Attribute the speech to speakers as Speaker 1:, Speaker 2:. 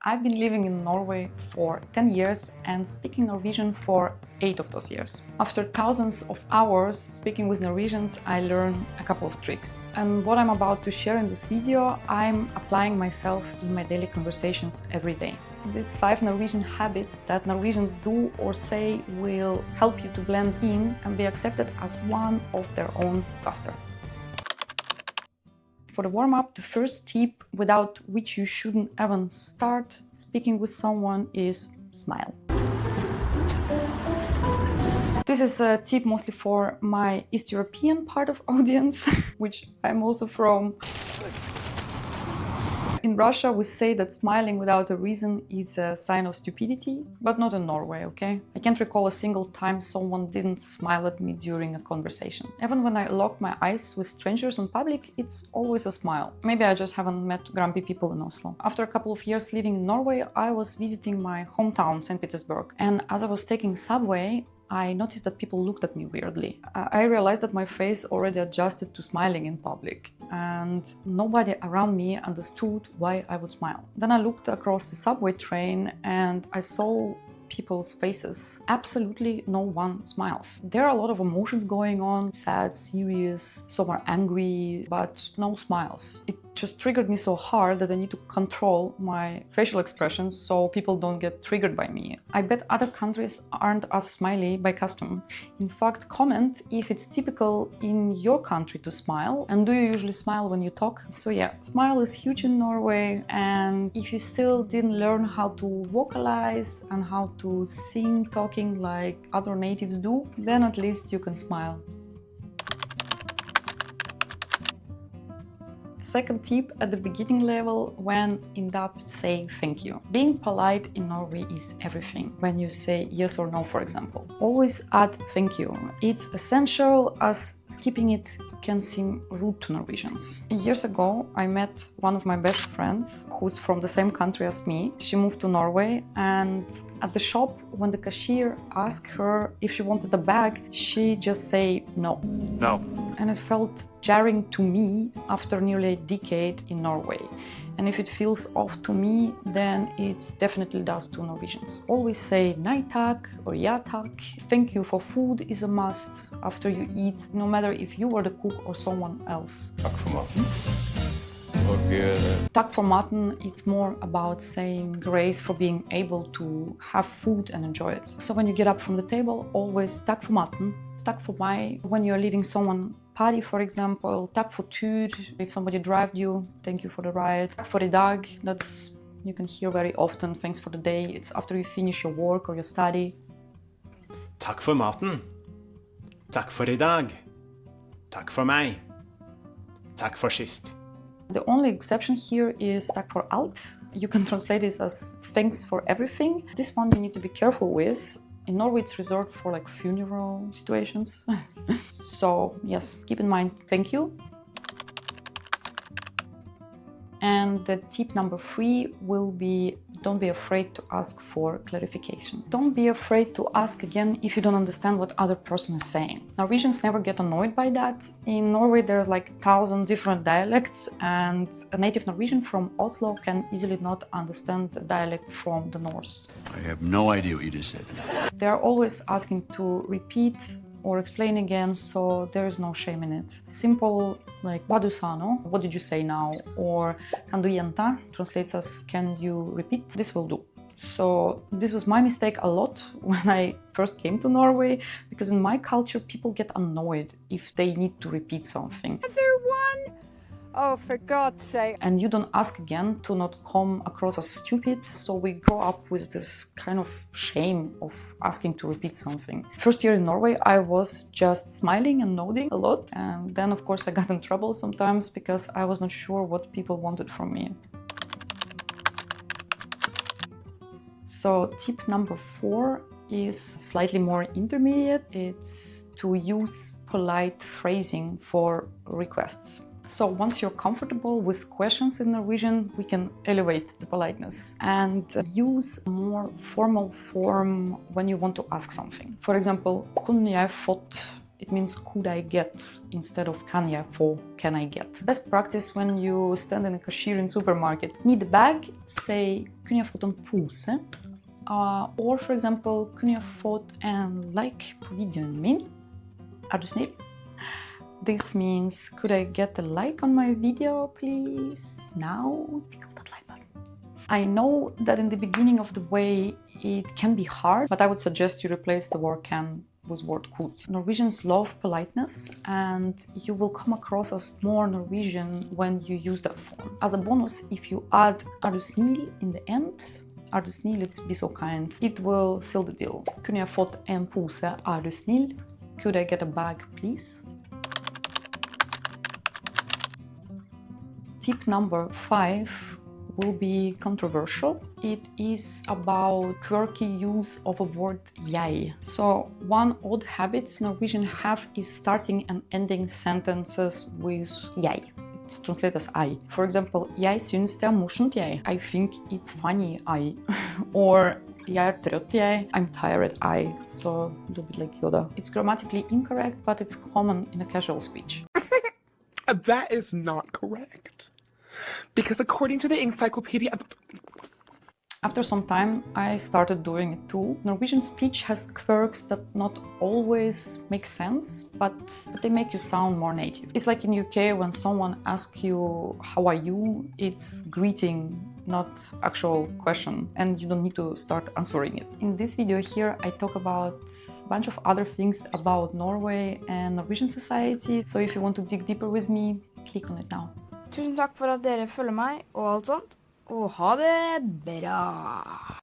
Speaker 1: I've been living in Norway for 10 years and speaking Norwegian for 8 of those years. After thousands of hours speaking with Norwegians, I learned a couple of tricks. And what I'm about to share in this video, I'm applying myself in my daily conversations every day. These 5 Norwegian habits that Norwegians do or say will help you to blend in and be accepted as one of their own faster. For the warm-up, the first tip without which you shouldn't even start speaking with someone is smile. This is a tip mostly for my East European part of audience, which I'm also from. In Russia, we say that smiling without a reason is a sign of stupidity, but not in Norway, okay? I can't recall a single time someone didn't smile at me during a conversation. Even when I lock my eyes with strangers in public, it's always a smile. Maybe I just haven't met grumpy people in Oslo. After a couple of years living in Norway, I was visiting my hometown, St. Petersburg, and as I was taking subway, I noticed that people looked at me weirdly. I realized that my face already adjusted to smiling in public, and nobody around me understood why I would smile. Then I looked across the subway train and I saw people's faces. Absolutely no one smiles. There are a lot of emotions going on, sad, serious, some are angry, but no smiles. It just triggered me so hard that I need to control my facial expressions so people don't get triggered by me. I bet other countries aren't as smiley by custom. In fact, comment if it's typical in your country to smile, and do you usually smile when you talk? So yeah, smile is huge in Norway, and if you still didn't learn how to vocalize and how to sing talking like other natives do, then at least you can smile. Second tip at the beginning level, when in doubt, say thank you. Being polite in Norway is everything. When you say yes or no, for example, always add thank you. It's essential, as skipping it can seem rude to Norwegians. Years ago, I met one of my best friends who's from the same country as me. She moved to Norway, and at the shop, when the cashier asked her if she wanted a bag, she just say no. No. And it felt jarring to me after nearly a decade in Norway. And if it feels off to me, then it definitely does to Norwegians. Always say nei takk or ja takk. Thank you for food is a must after you eat, no matter if you were the cook or someone else.
Speaker 2: Takk for maten.
Speaker 1: Takk for maten, it's more about saying grace for being able to have food and enjoy it. So when you get up from the table, always takk for maten. Takk for meg. When you're leaving someone party, for example, takk for tur. If somebody drives you, thank you for the ride. Takk for I dag, that's, you can hear very often, thanks for the day. It's after you finish your work or your study.
Speaker 2: Takk for maten. Takk for I dag. Takk for meg. Takk for sist.
Speaker 1: The only exception here is takk for alt. You can translate this as thanks for everything. This one you need to be careful with. In Norway, it's reserved for like funeral situations. So yes, keep in mind, thank you. And the tip number 3 will be, don't be afraid to ask for clarification. Don't be afraid to ask again if you don't understand what other person is saying. Norwegians never get annoyed by that. In Norway, there's like 1,000 different dialects, and a native Norwegian from Oslo can easily not understand the dialect from the Norse.
Speaker 3: I have no idea what you just said.
Speaker 1: They're always asking to repeat or explain again, so there is no shame in it. Simple, like hva du sa nå? What did you say now? Or kan du gjenta? Translates as can you repeat? This will do. So this was my mistake a lot when I first came to Norway, because in my culture people get annoyed if they need to repeat something.
Speaker 4: Is there one? Oh, for God's sake.
Speaker 1: And you don't ask again to not come across as stupid, so we grow up with this kind of shame of asking to repeat something. First year in Norway, I was just smiling and nodding a lot, and then of course I got in trouble sometimes because I was not sure what people wanted from me. So tip number 4 is slightly more intermediate. It's to use polite phrasing for requests. So once you're comfortable with questions in Norwegian, we can elevate the politeness and use a more formal form when you want to ask something. For example, kunne jeg fått it means could I get instead of kan jeg få, can I get. Best practice when you stand in a cashier in supermarket. Need a bag? Say, kunne jeg fått en pose? Or for example, kunne jeg fått en like på videoen min? Du snill? This means, could I get a like on my video, please? Now, tickle that like button. I know that in the beginning of the way it can be hard, but I would suggest you replace the word can with word could. Norwegians love politeness, and you will come across as more Norwegian when you use that form. As a bonus, if you add du snill in the end, du snill, it's be so kind, it will seal the deal. Kunne jeg fått en pose? Du snill? Could I get a bag, please? Tip number 5 will be controversial. It is about quirky use of a word jeg. So one odd habit Norwegian have is starting and ending sentences with jeg. It's translated as I. For example, jeg syns det morsomt jeg. I think it's funny I. Or jeg trøtt jeg. I'm tired I. So a little bit like Yoda. It's grammatically incorrect, but it's common in a casual speech.
Speaker 5: That is not correct. Because according to the encyclopedia...
Speaker 1: After some time, I started doing it too. Norwegian speech has quirks that not always make sense, but they make you sound more native. It's like in UK when someone asks you, how are you? It's greeting, not actual question, and you don't need to start answering it. In this video here, I talk about a bunch of other things about Norway and Norwegian society, so if you want to dig deeper with me, click on it now.
Speaker 6: Tusen takk for at dere følger meg og alt sånt, og ha det bra!